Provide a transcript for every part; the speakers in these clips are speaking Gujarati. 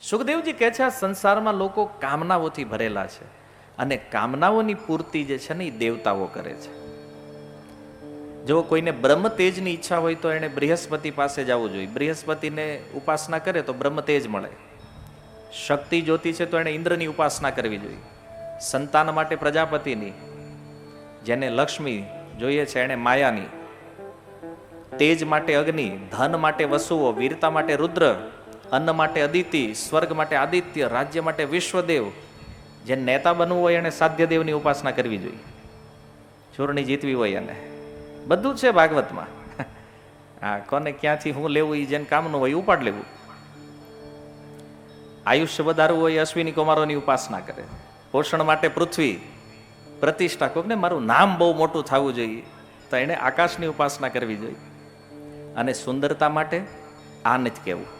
સુખદેવજી કહે છે, આ સંસારમાં લોકો કામનાઓથી ભરેલા છે અને કામનાઓની પૂર્તિ જે છે ને એ દેવતાઓ કરે છે. જો કોઈને બ્રહ્મ તેજની ઈચ્છા હોય તો એને બૃહસ્પતિ પાસે જવું જોઈએ. બૃહસ્પતિને ઉપાસના કરે તો બ્રહ્મ તેજ મળે. શક્તિ જોતી છે તો એને ઇન્દ્રની ઉપાસના કરવી જોઈએ. સંતાન માટે પ્રજાપતિની, જેને લક્ષ્મી જોઈએ છે એને માયાની, તેજ માટે અગ્નિ, ધન માટે વસુઓ, વીરતા માટે રુદ્ર, અન્ન માટે અદિતિ, સ્વર્ગ માટે આદિત્ય, રાજ્ય માટે વિશ્વદેવ. જે નેતા બનવું હોય એને સાધ્યદેવની ઉપાસના કરવી જોઈએ. ચૂરણી જીતવી હોય એને બધું છે ભાગવતમાં. હા, કોને ક્યાંથી હું લેવું એ જેને કામનું હોય ઉપાડ લેવું. આયુષ્ય વધારવું હોય અશ્વિની કુમારોની ઉપાસના કરે. પોષણ માટે પૃથ્વી, પ્રતિષ્ઠા, કોકને મારું નામ બહુ મોટું થવું જોઈએ તો એને આકાશની ઉપાસના કરવી જોઈએ. અને સુંદરતા માટે આ નથી કહેવું.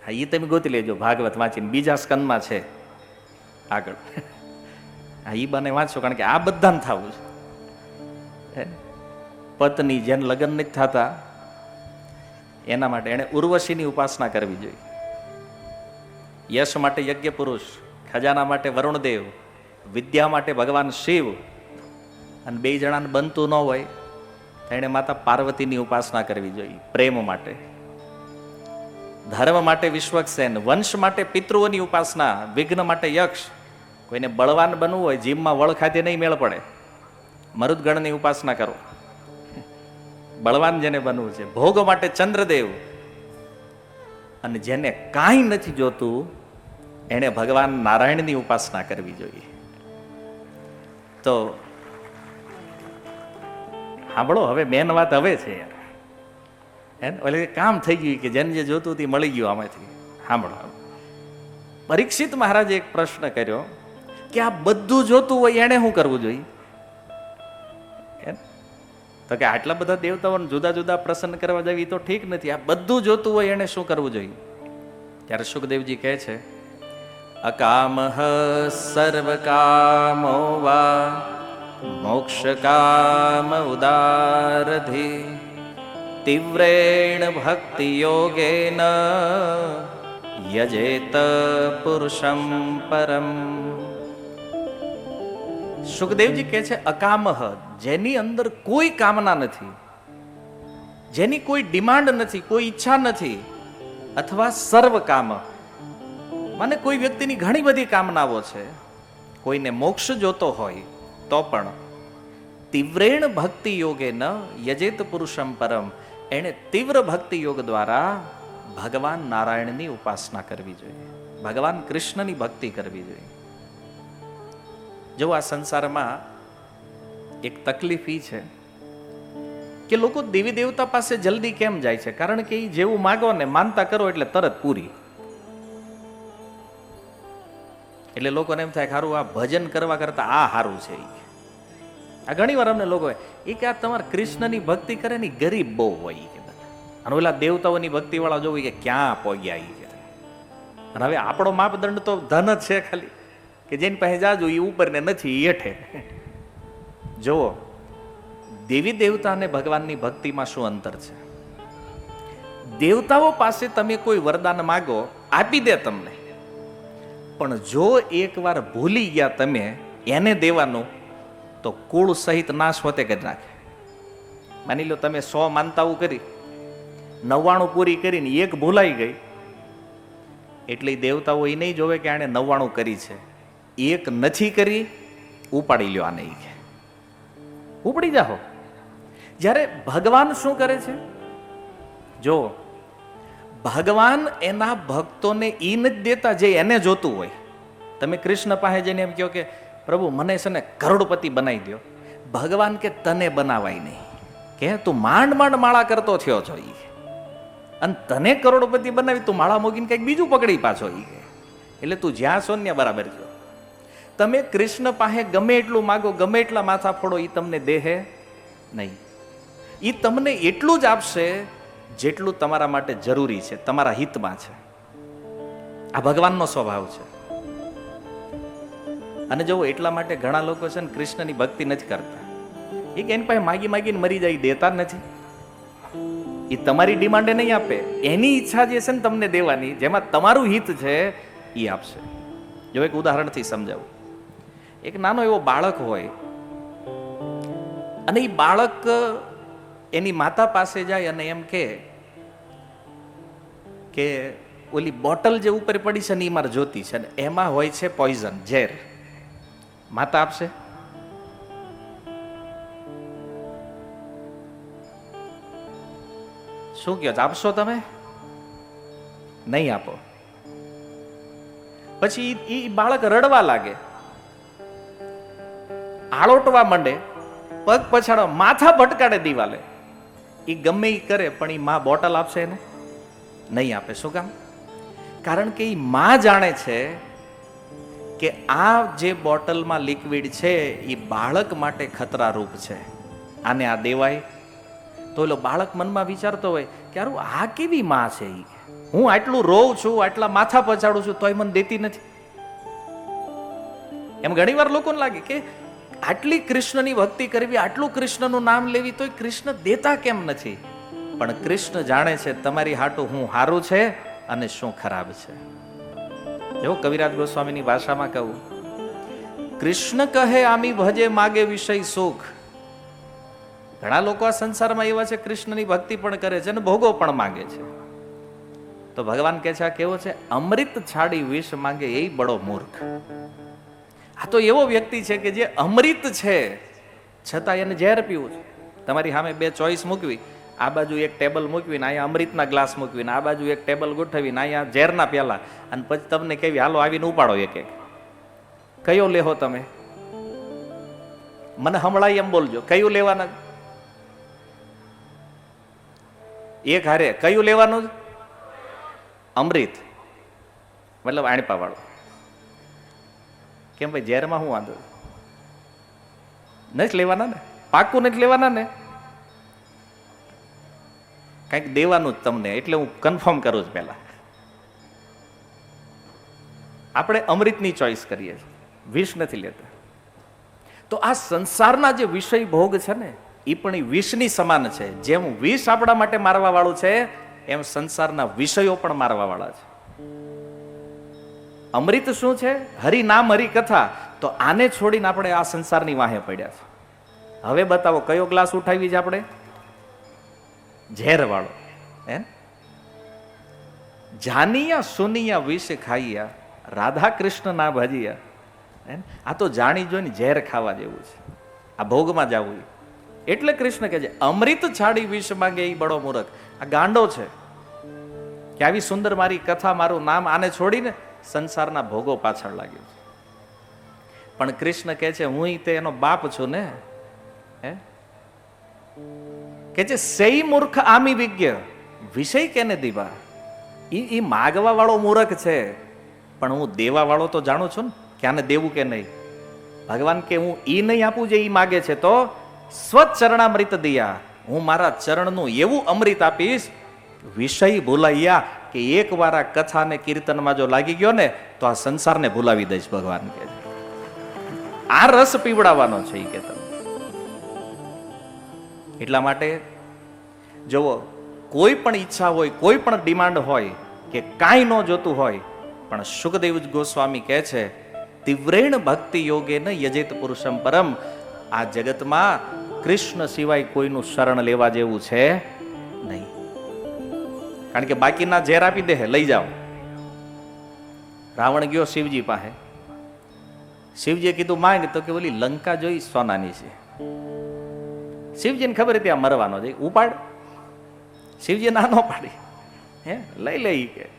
હા, એ તમે ગોતી લેજો ભાગવત વાંચીને, બીજા સ્કંદમાં છે આગળ. હા, એ બને વાંચો, કારણ કે આ બધાને થવું છે. પત્ની જેને લગ્ન નથી થતા એના માટે એને ઉર્વશીની ઉપાસના કરવી જોઈએ. યશ માટે યજ્ઞ પુરુષ, ખજાના માટે વરુણદેવ, વિદ્યા માટે ભગવાન શિવ. અને બે જણાને બનતું ન હોય તો એને માતા પાર્વતીની ઉપાસના કરવી જોઈએ પ્રેમ માટે. ધર્મ માટે વિશ્વક્સેન, વંશ માટે પિતૃઓની ઉપાસના, વિઘ્ન માટે યક્ષ. કોઈને બળવાન બનવું હોય, જીમમાં વળ ખાતે નહીં મેળ પડે, મરુદગણની ઉપાસના કરો. બળવાન જેને બનવું છે. ભોગ માટે ચંદ્રદેવ. અને જેને કાંઈ નથી જોતું એને ભગવાન નારાયણની ઉપાસના કરવી જોઈએ. તો સાંભળો, હવે મેન વાત હવે છે યાર. એટલે કામ થઈ ગયું કે જેને જે જોતું તે મળી ગયું આમાંથી. સાંભળો, પરીક્ષિત મહારાજે એક પ્રશ્ન કર્યો કે આ બધું જોતું હોય એને શું કરવું જોઈએ? તો કે આટલા બધા દેવતાઓને જુદા જુદા પ્રસન્ન કરવા જવી તો ઠીક નથી, આ બધું જોતું હોય એને શું કરવું જોઈએ? ત્યારે સુખદેવજી કહે છે, અકામઃ સર્વકામો વા મોક્ષ કામ ઉદારધિ તીવ્રેણ ભક્તિ યોગેન યજેત પુરુષમ પરમ. સુખદેવજી કહે છે, અકામહ, જેની અંદર કોઈ કામના નથી, જેની કોઈ ડિમાન્ડ નથી, કોઈ ઈચ્છા નથી, અથવા સર્વ કામ, મને કોઈ વ્યક્તિની ઘણી બધી કામનાઓ છે, કોઈને મોક્ષ જોતો હોય તો પણ તીવ્રેણ ભક્તિ યોગે ન યજેત પુરુષમ પરમ, એને તીવ્ર ભક્તિ યોગ દ્વારા ભગવાન નારાયણની ઉપાસના કરવી જોઈએ, ભગવાન કૃષ્ણની ભક્તિ કરવી જોઈએ. જો આ સંસારમાં એક તકલીફ ઈ છે કે લોકો દેવી દેવતા પાસે જલ્દી કેમ જાય છે? કારણ કે એ જેવું માગો ને માનતા કરો એટલે તરત પૂરી. એટલે લોકોને એમ થાય સારું આ ભજન કરવા કરતા આ સારું છે. આ ઘણી વાર અમને લોકો એ કે આ તમારે કૃષ્ણની ભક્તિ કરે ને ગરીબ બહુ હોય કે બધા, અને ઓલા દેવતાઓની ભક્તિ વાળા જોવું કે ક્યાં પહોંચ્યા એ કે. અને હવે આપણો માપદંડ તો ધન જ છે ખાલી, કે જેની પાસે જાજુ એ ઉપર ને નથી હેઠે. જુઓ, દેવી દેવતા અને ભગવાનની ભક્તિમાં શું અંતર છે? દેવતાઓ પાસે તમે કોઈ વરદાન માગો, આપી દે તમને, પણ જો એકવાર ભૂલી ગયા તમે એને દેવાનું તો કુળ સહિત નાશ હોતે કરી નાખે. માની લો તમે 100 માનતાઓ કરી, 99 પૂરી કરીને એક ભૂલાઈ ગઈ, એટલે દેવતાઓ એ નહીં જોવે કે આણે 99 કરી છે, એક નથી કરી, ઉપાડી લ્યો આને, ઉપડી જાઓ. જ્યારે ભગવાન શું કરે છે? જો ભગવાન એના ભક્તોને ઈ નથી દેતા જે એને જોતું હોય. તમે કૃષ્ણ પાસે જઈને એમ કહો કે પ્રભુ મને છે ને કરોડપતિ બનાવી દો, ભગવાન કે તને બનાવાય નહીં, કે તું માંડ માંડ માળા કરતો થયો છો ઈ, અને તને કરોડપતિ બનાવી તું માળા મોગીને કંઈક બીજું પકડી પાછો ઈ, એટલે તું જ્યાં છો ને બરાબર છો. તમે કૃષ્ણ પાસે ગમે એટલું માગો, ગમે એટલા માથા ફોડો, એ તમને દેહે નહીં. એ તમને એટલું જ આપશે જેટલું તમારા માટે જરૂરી છે, તમારા હિતમાં છે. આ ભગવાનનો સ્વભાવ છે. અને જો એટલા માટે ઘણા લોકો છે ને કૃષ્ણની ભક્તિ નથી કરતા. એ કે એની પાસે માગી માગીને મરી જાય, દેતા નથી. એ તમારી ડિમાન્ડે નહીં આપે, એની ઈચ્છા જે છે ને તમને દેવાની, જેમાં તમારું હિત છે એ આપશે. જો એક ઉદાહરણથી સમજાવું. એક નાનો એવો બાળક હોય અને એ બાળક એની માતા પાસે જાય અને એમ કે ઓલી બોટલ જે ઉપર પડી છે ને એ મારે જોતી છે, ને એમાં હોય છે પોઈઝન, ઝેર. માતા આપશે? શું કહો, આપશો તમે? નહીં આપો. પછી એ બાળક રડવા લાગે, આળોટવા માંડે, પગ પછાડવા, માથા ભટકાડે દિવાલે. એ ગમે એ કરે પણ એ માં બોટલ આપશે એને? નહીં આપે. શું કામ? કારણ કે એ માં જાણે છે કે આ જે બોટલમાં લિક્વિડ છે એ બાળક માટે ખતરારૂપ છે, આને આ દેવાય? તો એલો બાળક મનમાં વિચારતો હોય કે યાર આ કેવી માં છે, હું આટલું રોઉં છું, આટલા માથા પછાડું છું તોય મને દેતી નથી. એમ ઘણી વાર લોકોને લાગે કે આટલી કૃષ્ણની ભક્તિ કરવી, આટલું કૃષ્ણનું નામ લેવી, તોય કૃષ્ણ દેતા કેમ નથી? પણ કૃષ્ણ જાણે છે તમારી હાટું હું હારું છે અને શું ખરાબ છે. જો કવિરાજ ગોસ્વામીની ભાષામાં કહું, કૃષ્ણ કહે આમી ભજે માગે વિષય સુખ. ઘણા લોકો આ સંસારમાં એવા છે, કૃષ્ણની ભક્તિ પણ કરે છે અને ભોગો પણ માંગે છે. તો ભગવાન કહે છે આ કેવો છે? અમૃત છાડી વિષ માંગે એ બડો મૂર્ખ. આ તો એવો વ્યક્તિ છે કે જે અમૃત છે છતાં એને ઝેર પીવું છે. તમારી સામે બે ચોઈસ મૂકવી, આ બાજુ એક ટેબલ મૂકવીને અહીંયા અમૃતના ગ્લાસ મૂકવીને આ બાજુ એક ટેબલ ગોઠવીને અહીંયા ઝેરના પ્યાલા, અને પછી તમને કેવી હાલો આવીને ઉપાડો એક એક. કયો લેહો તમે? મને હમણાં એમ બોલજો, કયું લેવાના? એક હારે કયું લેવાનું? અમૃત, મતલબ આણપા વાળો. કેમ ભાઈ, ઝેરમાં શું વાંધો? નથી લેવાના ને? પાકું નથી લેવાના ને? કંઈક દેવાનું જ તમને, એટલે હું કન્ફર્મ કરું છું. પહેલા આપણે અમૃતની ચોઈસ કરીએ છીએ, વિષ નથી લેતા. તો આ સંસારના જે વિષય ભોગ છે ને એ પણ એ વિષની સમાન છે. જેમ વિષ આપણા માટે મારવા વાળું છે એમ સંસારના વિષયો પણ મારવા વાળા છે. અમૃત શું છે? હરિ નામ, હરિ કથા. તો આને છોડીને આપણે આ સંસારની વાહે પડ્યા છે. હવે બતાવો કયો ગ્લાસ ઉઠાવી છે આપણે? ઝેર વાળો. હે, જાનિયા સુનિયા વિષ ખાઈયા, રાધા કૃષ્ણ ના ભજીયા. આ તો જાણી જોઈને ઝેર ખાવા જેવું છે, આ ભોગમાં જવું. એટલે કૃષ્ણ કહે છે અમૃત છાડી વિષ માંગે એ બડો મૂર્ખ. આ ગાંડો છે કે આવી સુંદર મારી કથા, મારું નામ, આને છોડીને સંસારના ભોગો પાછળ લાગ્યો છે. પણ કૃષ્ણ કહે છે હું તે એનો બાપ છું ને. હે, કે છે સહી મૂર્ખ આમી વિજ્ઞ વિષય કેને દીવા. એ માગવા વાળો મૂર્ખ છે, પણ હું દેવા વાળો તો જાણું છું ને કે આને દેવું કે નહીં. ભગવાન કે હું ઈ નહીં આપું જે ઈ માગે છે, તો સ્વચરણામૃત દિયા, હું મારા ચરણનું એવું અમૃત આપીશ વિષય ભૂલાઈયા કે એક વાર આ કથા ને કીર્તનમાં જો લાગી ગયો ને તો આ સંસારને ભૂલાવી દઈશ. ભગવાન કે આ રસ પીવડાવવાનો છે એ કે તમે. એટલા માટે જુઓ, કોઈ પણ ઈચ્છા હોય, કોઈ પણ ડિમાન્ડ હોય કે કાંઈ ન જોતું હોય, પણ સુખદેવ ગોસ્વામી કહે છે તીવ્રેણ ભક્તિ યોગે ન યજેત પુરુષમ પરમ. આ જગતમાં કૃષ્ણ સિવાય કોઈનું શરણ લેવા જેવું છે નહીં. કારણ કે બાકીના ઝેર આપી દે, લઈ જાઓ. રાવણ ગયો શિવજી પાસે, શિવજીએ કીધું માંગ, તો કે ઓલી લંકા જોઈ સોનાની છે. શિવજીને ખબર હતી આ મરવાનો છે, ઉપાડ. શિવજી ના ન પાડી, હે લઈ લઈ કે.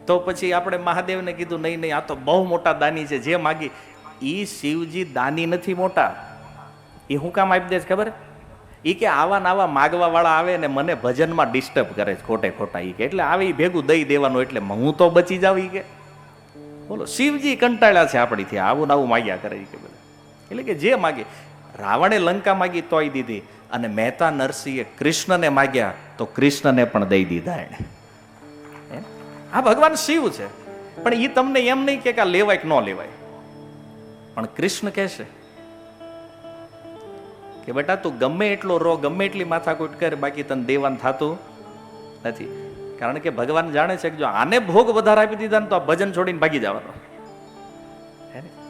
તો પછી આપણે મહાદેવને કીધું નહીં નહીં, આ તો બહુ મોટા દાની છે, જે માગી. ઈ શિવજી દાની નથી મોટા. એ હું કામ આપી દે છે ખબર? એ કે આવા ને આવા માગવા વાળા આવે ને મને ભજનમાં ડિસ્ટર્બ કરે છે ખોટે ખોટા. એ કે એટલે આવે ભેગું દઈ દેવાનું, એટલે હું તો બચી જાવ. એ કે બોલો, શિવજી કંટાળ્યા છે આપણીથી, આવું ને આવું માગ્યા કરે કે બધા. એટલે કે જે માગે, રાવણે લંકા માગી તોય દીધી, અને મહેતા નરસિંહે કૃષ્ણને માગ્યા તો કૃષ્ણને પણ દઈ દીધા એને. આ ભગવાન શિવ છે. પણ એ તમને એમ નહીં કે આ લેવાય કે ન લેવાય, પણ કૃષ્ણ કહેશે કે બેટા તું ગમે એટલો રો, ગમે એટલી માથાકૂટ કર, બાકી તને દેવાન થતું નથી. કારણ કે ભગવાન જાણે છે કે જો આને ભોગ વધારે આપી દીધા ને તો આ ભજન છોડીને ભાગી જવાનો.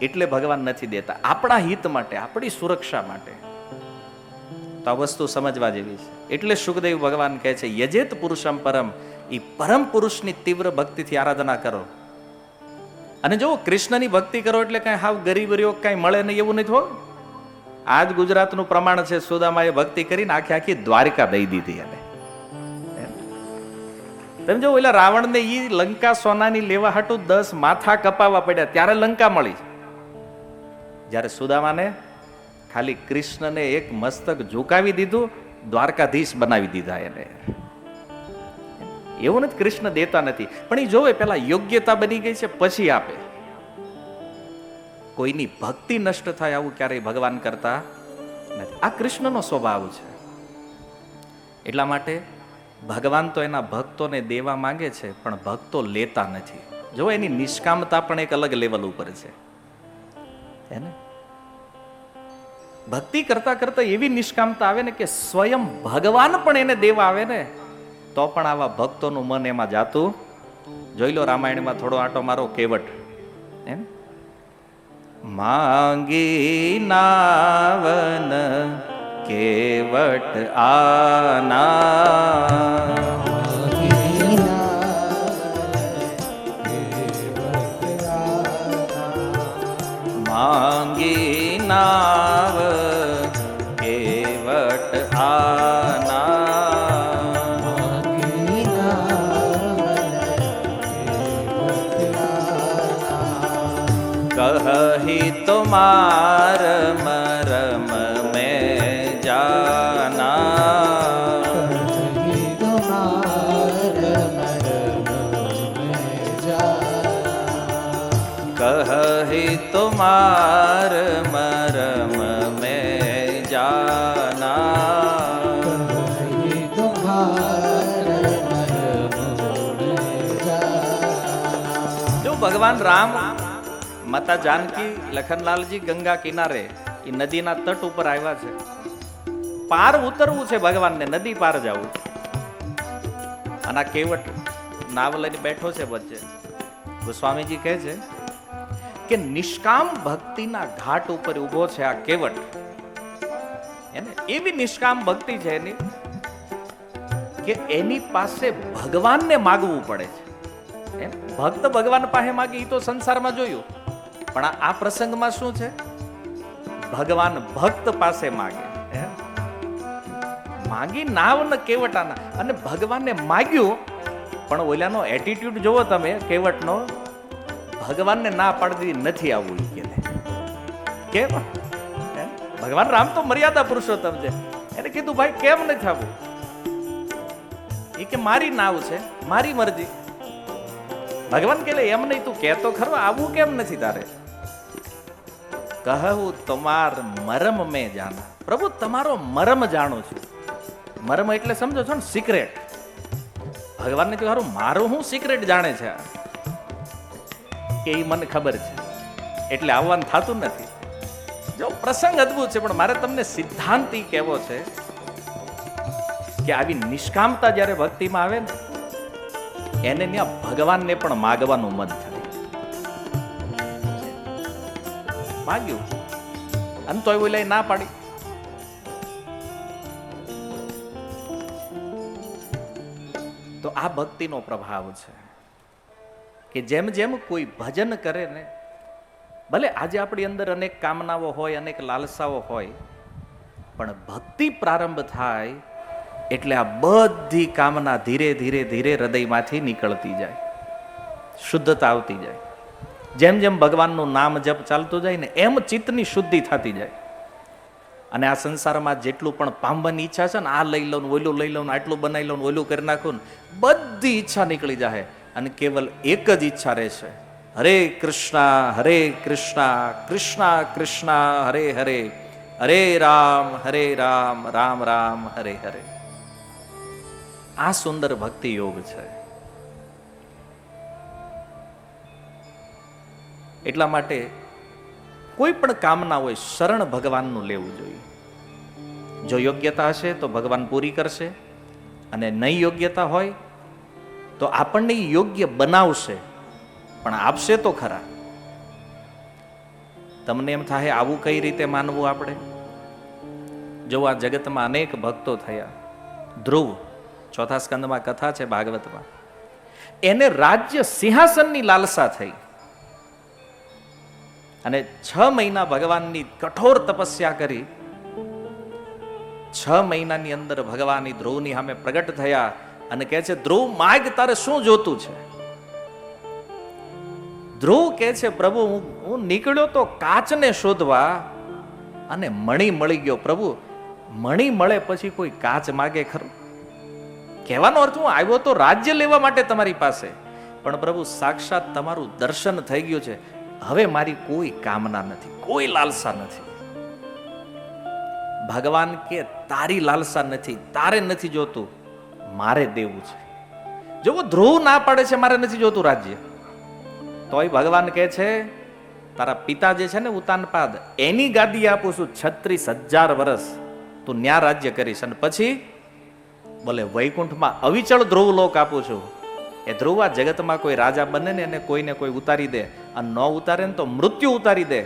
એટલે ભગવાન નથી દેતા, આપણા હિત માટે, આપણી સુરક્ષા માટે. તો આ વસ્તુ સમજવા જેવી છે. એટલે સુખદેવ ભગવાન કહે છે યજેત પુરુષમ પરમ, એ પરમ પુરુષની તીવ્ર ભક્તિથી આરાધના કરો. અને જો કૃષ્ણની ભક્તિ કરો એટલે કઈ હાવ ગરીબ રહ્યો કઈ મળે નહીં એવું નથી હો. આજ ગુજરાતનું પ્રમાણ છે, સુદામાએ ભક્તિ કરીને આખી આખી દ્વારિકા દઈ દીધી. એને તમે જો ઓલા રાવણને ઈ લંકા સોનાની લેવા હાટું 10 માથા કપાવવા પડ્યા ત્યારે લંકા મળી. જ્યારે સુદામાને ખાલી કૃષ્ણને એક મસ્તક ઝુકાવી દીધું, દ્વારકાધીશ બનાવી દીધા એને. એવું નથી કૃષ્ણ દેતા નથી, પણ એ જોવે પેલા યોગ્યતા બની ગઈ છે પછી આપે. કોઈની ભક્તિ નષ્ટ થાય આવું ક્યારેય ભગવાન કરતા નથી. આ કૃષ્ણનો સ્વભાવ છે. એટલા માટે ભગવાન તો એના ભક્તોને દેવા માંગે છે, પણ ભક્તો લેતા નથી. જો એની નિષ્કામતા પણ એક અલગ લેવલ ઉપર છે. એને ભક્તિ કરતા કરતા એવી નિષ્કામતા આવે ને કે સ્વયં ભગવાન પણ એને દેવા આવે ને તો પણ આવા ભક્તોનું મન એમાં જાતું. જોઈ લો રામાયણમાં થોડો આટો મારો કેવટ. એમ માંગી નાવન કેવટ આના, માંગી નાવ કેવટ આના, કહી તુમાર મરમ મેં જાના, કહી તુમાર મરમ મેં જાના, જો ભગવાન રામ, માતા જાનકી, લખનલાલજી ગંગા કિનારે એ નદીના તટ ઉપર આવ્યા છે. પાર ઉતરવું છે ભગવાનને, નદી પાર જવું. અને આ કેવટ નાવ લઈને બેઠો છે વચ્ચે. ગોસ્વામીજી કહે છે કે નિષ્કામ ભક્તિના ઘાટ ઉપર ઉભો છે આ કેવટ. એને એવી નિષ્કામ ભક્તિ છે એની કે એની પાસે ભગવાનને માગવું પડે છે. ભક્ત ભગવાન પાસે માગે એ તો સંસારમાં જોયું, પણ આ પ્રસંગમાં શું છે? ભગવાન ભક્ત પાસે માગે. માગી નાવ ને કેવટાના, અને ભગવાનને માગ્યું, પણ ઓલાનો એટીટ્યુડ જોવો તમે કેવટનો. ભગવાનને ના પાડી નથી આવવું કે કેમ? ભગવાન રામ તો મર્યાદા પુરુષોત્તમ છે. એને કીધું ભાઈ કેમ નથી આવવું? એ કે મારી નાવ છે, મારી મરજી. ભગવાન કે એમ નહીં, તું કહેતો ખરો, આવું કેમ નથી તારે? કહું તમાર મરમ મેં જાના. પ્રભુ તમારો મરમ જાણું છું. મરમ એટલે સમજો છો ને, સિક્રેટ. ભગવાનને કહ્યું મારું હું સિક્રેટ જાણે છે કે એ મને ખબર છે, એટલે આવવાનું થતું નથી. જો પ્રસંગ અદભુત છે, પણ મારે તમને સિદ્ધાંત ઈ કહેવો છે કે આવી નિષ્કામતા જ્યારે ભક્તિમાં આવે ને એને ત્યાં ભગવાનને પણ માગવાનું મન થાય. માગ્યું અને તોય બોલાય ના પાડી. તો આ ભક્તિનો પ્રભાવ છે કે જેમ જેમ કોઈ ભજન કરે ને, ભલે આજે આપણી અંદર અનેક કામનાઓ હોય, અનેક લાલસાઓ હોય, પણ ભક્તિ પ્રારંભ થાય એટલે આ બધી કામના ધીરે ધીરે ધીરે હૃદયમાંથી નીકળતી જાય, શુદ્ધતા આવતી જાય. જેમ જેમ ભગવાનનું નામ જપ ચાલતું જાય ને એમ ચિત્તની શુદ્ધિ થતી જાય. અને આ સંસારમાં જેટલું પણ પામવાની ઈચ્છા છે ને, આ લઈ લઉં, ઓલું લઈ લઉં, આટલું બનાવી લઉં, ઓલું કરી નાખું, બધી ઈચ્છા નીકળી જાય અને કેવલ એક જ ઈચ્છા રહેશે, હરે કૃષ્ણ કૃષ્ણ કૃષ્ણ હરે હરે, હરે રામ રામ રામ હરે હરે. આ સુંદર ભક્તિ યોગ છે. એટલા માટે કોઈ પણ કામના હોય, શરણ ભગવાનનું લેવું જોઈએ. જો યોગ્યતા હશે તો ભગવાન પૂરી કરશે, અને નહીં યોગ્યતા હોય તો આપણને યોગ્ય બનાવશે, પણ આપશે તો ખરા. તમને એમ થાય આવું કઈ રીતે માનવું આપણે? જો આ જગતમાં અનેક ભક્તો થયા. ધ્રુવ, ચોથા સ્કંદમાં કથા છે ભાગવતમાં, એને રાજ્ય સિંહાસનની લાલસા થઈ અને 6 મહિના ભગવાનની કઠોર તપસ્યા કરી. 6 મહિનાની અંદર ભગવાનની ધ્રુવની સામે પ્રગટ થયા અને કહે છે, ધ્રુવ માગ, તારે શું જોતું છે? ધ્રુવ કહે છે, પ્રભુ હું નીકળ્યો તો કાચને શોધવા અને મણી મળી ગયો. પ્રભુ, મણી મળે પછી કોઈ કાચ માગે ખરું? કહેવાનો અર્થ, હું આવ્યો તો રાજ્ય લેવા માટે તમારી પાસે, પણ પ્રભુ સાક્ષાત તમારું દર્શન થઈ ગયું છે, હવે મારી કોઈ કામના નથી, કોઈ લાલસા નથી. ભગવાન કે તારી લાલસા નથી, તારે નથી જોતું, મારે દેવું છે. જો ધ્રુવ ના પાડે છે મારે નથી જોતું રાજ્ય, તોય ભગવાન કહે છે તારા પિતા જે છે ને ઉતાનપાદ, એની ગાદી આપું છું 36,000 વર્ષ, તું ન્યા રાજ્ય કરીશ, અને પછી બોલે વૈકુંઠમાં અવિચળ ધ્રુવ લોક આપું છું. એ ધ્રુવ આ જગતમાં કોઈ રાજા બને ને એને કોઈને કોઈ ઉતારી દે, અને ન ઉતારે ને તો મૃત્યુ ઉતારી દે,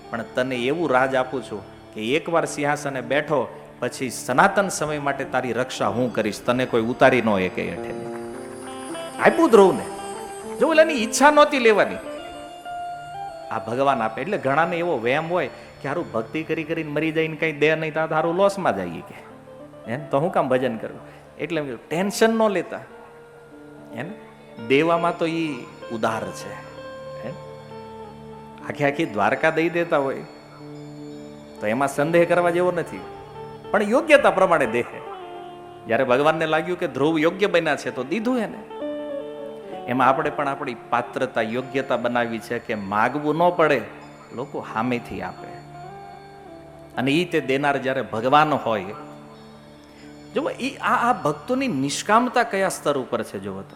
પણ તને એવું રાજ આપું છું કે એકવાર સિંહાસને બેઠો પછી સનાતન સમય માટે તારી રક્ષા હું કરીશ, તને કોઈ ઉતારી ન શકે હેઠે. આપ્યું ધ્રુવને. જો એની ઈચ્છા નહોતી લેવાની, આ ભગવાન આપે. એટલે ઘણાને એવો વહેમ હોય કે હારું ભક્તિ કરી કરીને મરી જઈને કઈ દે નહીં તો હારું લોસમાં જઈએ કે એમ, તો હું કામ ભજન કરું? એટલે ટેન્શન ન લેતા. એમ દેવામાં તો એ ઉદાર છે. આખી આખી દ્વારકા દઈ દેતા હોય તો એમાં સંદેહ કરવા જેવો નથી, પણ યોગ્યતા પ્રમાણે દેહે. જ્યારે ભગવાનને લાગ્યું કે ધ્રુવ યોગ્ય બન્યા છે તો દીધું એને. એમાં આપણે પણ આપણી પાત્રતા યોગ્યતા બનાવી છે કે માગવું ન પડે, લોકો સામેથી આપે, અને એ તે દેનાર જ્યારે ભગવાન હોય. જો આ ભક્તોની નિષ્કામતા કયા સ્તર ઉપર છે જોવો તો.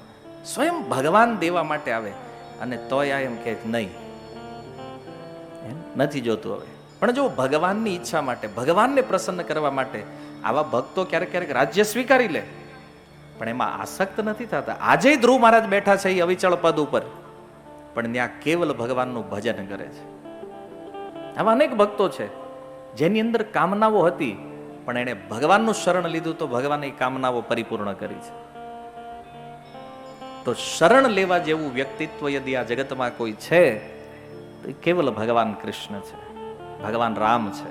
સ્વયં ભગવાન દેવા માટે આવે અને તોય આ એમ કે નહીં, નથી જોતું હવે. પણ જો ભગવાનની ઈચ્છા માટે, ભગવાનને પ્રસન્ન કરવા માટે આવા ભક્તો ક્યારેક ક્યારેક રાજ્ય સ્વીકારી લે, પણ એમાં આસક્ત નથી થતા. આજે ધ્રુવ મહારાજ બેઠા છે એ અવિચળ પદ ઉપર, પણ ત્યાં કેવલ ભગવાનનું ભજન કરે છે. આવા અનેક ભક્તો છે જેની અંદર કામનાઓ હતી, પણ એણે ભગવાનનું શરણ લીધું તો ભગવાને એ કામનાઓ પરિપૂર્ણ કરી છે. તો શરણ લેવા જેવું વ્યક્તિત્વ યદિ આ જગતમાં કોઈ છે તો એ કેવલ ભગવાન કૃષ્ણ છે, ભગવાન રામ છે.